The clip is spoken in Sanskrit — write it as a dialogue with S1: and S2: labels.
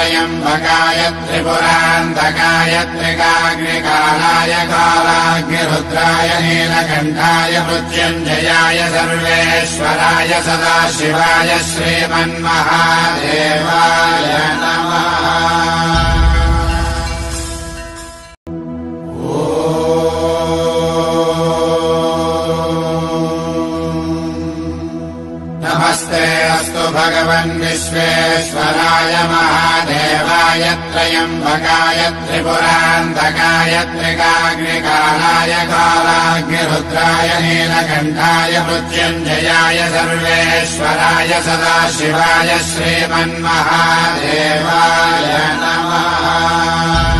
S1: त्र्यम्बकाय त्रिपुरान्तकाय त्रिकाग्निकालाय कालाग्निरुद्राय नीलकण्ठाय मृत्युञ्जयाय सर्वेश्वराय सदाशिवाय श्रीमन्महादेवाय नमः। नमस्ते अस्तु भगवन् विश्वेश्वराय महादेवाय त्र्यम्बकाय त्रिपुरान्तकाय त्रिकाग्निकालाय कालाग्निरुद्राय नीलकण्ठाय मृत्युञ्जयाय सर्वेश्वराय सदाशिवाय श्रीमन्महादेवाय नमः।